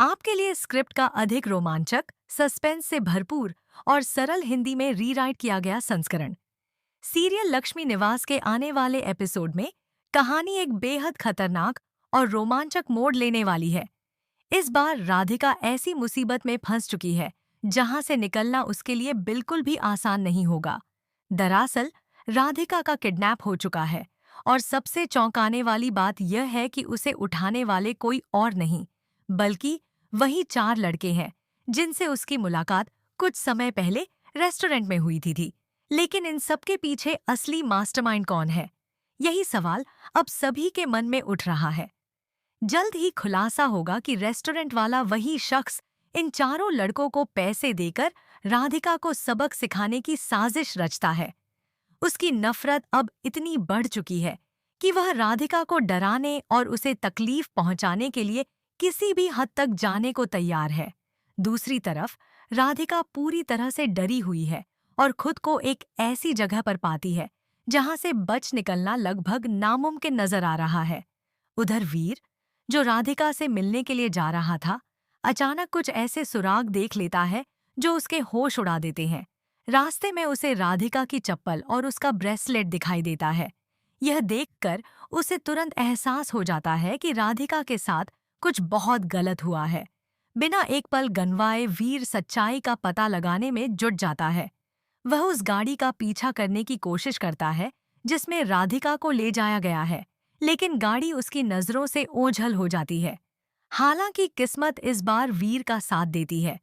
आपके लिए स्क्रिप्ट का अधिक रोमांचक, सस्पेंस से भरपूर और सरल हिंदी में रीराइट किया गया संस्करण। सीरियल लक्ष्मी निवास के आने वाले एपिसोड में कहानी एक बेहद खतरनाक और रोमांचक मोड़ लेने वाली है। इस बार राधिका ऐसी मुसीबत में फंस चुकी है जहां से निकलना उसके लिए बिल्कुल भी आसान नहीं होगा। दरअसल राधिका का किडनैप हो चुका है और सबसे चौंकाने वाली बात यह है कि उसे उठाने वाले कोई और नहीं बल्कि वही चार लड़के हैं जिनसे उसकी मुलाकात कुछ समय पहले रेस्टोरेंट में हुई थी। लेकिन इन सब के पीछे असली मास्टरमाइंड कौन है? यही सवाल अब सभी के मन में उठ रहा है। जल्द ही खुलासा होगा कि रेस्टोरेंट वाला वही शख्स इन चारों लड़कों को पैसे देकर राधिका को सबक सिखाने की साजिश रचता है। उसकी नफरत अब इतनी बढ़ चुकी है कि वह राधिका को डराने और उसे तकलीफ पहुंचाने के लिए किसी भी हद तक जाने को तैयार है। दूसरी तरफ राधिका पूरी तरह से डरी हुई है और खुद को एक ऐसी जगह पर पाती है जहां से बच निकलना लगभग नामुमकिन नजर आ रहा है। उधर वीर, जो राधिका से मिलने के लिए जा रहा था, अचानक कुछ ऐसे सुराग देख लेता है जो उसके होश उड़ा देते हैं। रास्ते में उसे राधिका की चप्पल और उसका ब्रेसलेट दिखाई देता है। यह देखकर उसे तुरंत एहसास हो जाता है कि राधिका के साथ कुछ बहुत गलत हुआ है। बिना एक पल गंवाए वीर सच्चाई का पता लगाने में जुट जाता है। वह उस गाड़ी का पीछा करने की कोशिश करता है जिसमें राधिका को ले जाया गया है, लेकिन गाड़ी उसकी नजरों से ओझल हो जाती है। हालांकि किस्मत इस बार वीर का साथ देती है।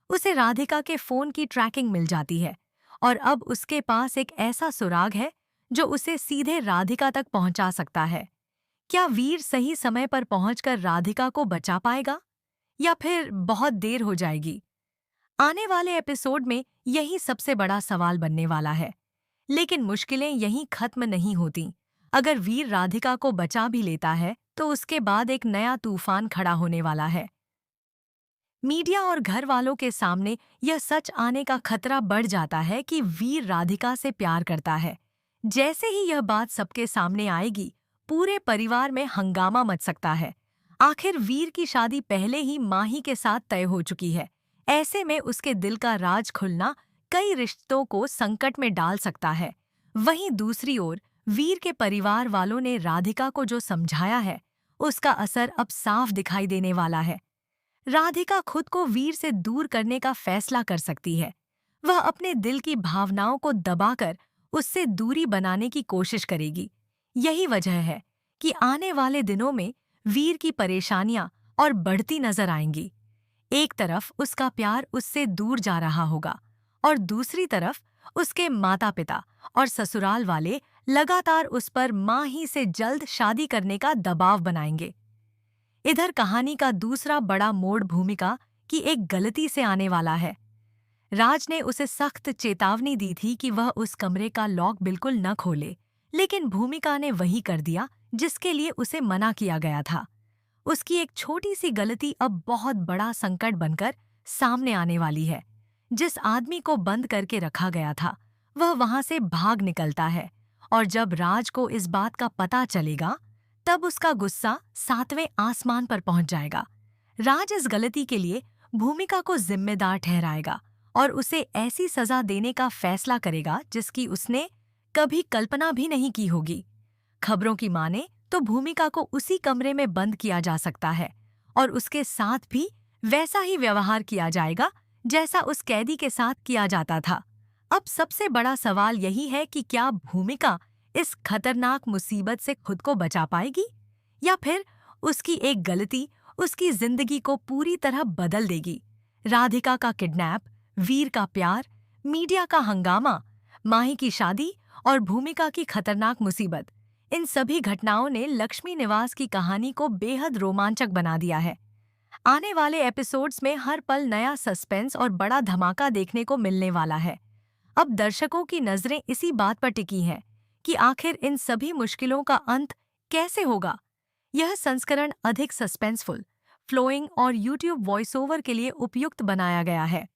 उसे राधिका के फोन की ट्रैकिंग मिल जाती है और अब उसके पास एक ऐसा सुराग है जो उसे सीधे राधिका तक पहुंचा सकता है। क्या वीर सही समय पर पहुंचकर राधिका को बचा पाएगा या फिर बहुत देर हो जाएगी? आने वाले एपिसोड में यही सबसे बड़ा सवाल बनने वाला है। लेकिन मुश्किलें यहीं खत्म नहीं होती। अगर वीर राधिका को बचा भी लेता है तो उसके बाद एक नया तूफान खड़ा होने वाला है। मीडिया और घर वालों के सामने यह सच आने का खतरा बढ़ जाता है कि वीर राधिका से प्यार करता है। जैसे ही यह बात सबके सामने आएगी, पूरे परिवार में हंगामा मच सकता है। आखिर वीर की शादी पहले ही माही के साथ तय हो चुकी है। ऐसे में उसके दिल का राज खुलना कई रिश्तों को संकट में डाल सकता है। वहीं दूसरी ओर वीर के परिवार वालों ने राधिका को जो समझाया है, उसका असर अब साफ दिखाई देने वाला है। राधिका खुद को वीर से दूर करने का फैसला कर सकती है। वह अपने दिल की भावनाओं को दबाकर उससे दूरी बनाने की कोशिश करेगी। यही वजह है कि आने वाले दिनों में वीर की परेशानियां और बढ़ती नजर आएंगी। एक तरफ उसका प्यार उससे दूर जा रहा होगा और दूसरी तरफ उसके माता-पिता और ससुराल वाले लगातार उस पर मां ही से जल्द शादी करने का दबाव बनाएंगे। इधर कहानी का दूसरा बड़ा मोड़ भूमिका की एक गलती से आने वाला है। राज ने उसे सख्त चेतावनी दी थी कि वह उस कमरे का लॉक बिल्कुल न खोले, लेकिन भूमिका ने वही कर दिया जिसके लिए उसे मना किया गया था। उसकी एक छोटी सी गलती अब बहुत बड़ा संकट बनकर सामने आने वाली है। जिस आदमी को बंद करके रखा गया था, वह वहां से भाग निकलता है और जब राज को इस बात का पता चलेगा, तब उसका गुस्सा सातवें आसमान पर पहुंच जाएगा। राज इस गलती के लिए भूमिका को जिम्मेदार ठहराएगा और उसे ऐसी सजा देने का फैसला करेगा जिसकी उसने कभी कल्पना भी नहीं की होगी। खबरों की माने तो भूमिका को उसी कमरे में बंद किया जा सकता है और उसके साथ भी वैसा ही व्यवहार किया जाएगा जैसा उस कैदी के साथ किया जाता था। अब सबसे बड़ा सवाल यही है कि क्या भूमिका इस खतरनाक मुसीबत से खुद को बचा पाएगी या फिर उसकी एक गलती उसकी जिंदगी को पूरी तरह बदल देगी। राधिका का किडनैप, वीर का प्यार, मीडिया का हंगामा, माही की शादी और भूमिका की खतरनाक मुसीबत, इन सभी घटनाओं ने लक्ष्मी निवास की कहानी को बेहद रोमांचक बना दिया है। आने वाले एपिसोड्स में हर पल नया सस्पेंस और बड़ा धमाका देखने को मिलने वाला है। अब दर्शकों की नजरें इसी बात पर टिकी हैं कि आखिर इन सभी मुश्किलों का अंत कैसे होगा। यह संस्करण अधिक सस्पेंसफुल, फ्लोइंग और यूट्यूब वॉइस ओवर के लिए उपयुक्त बनाया गया है।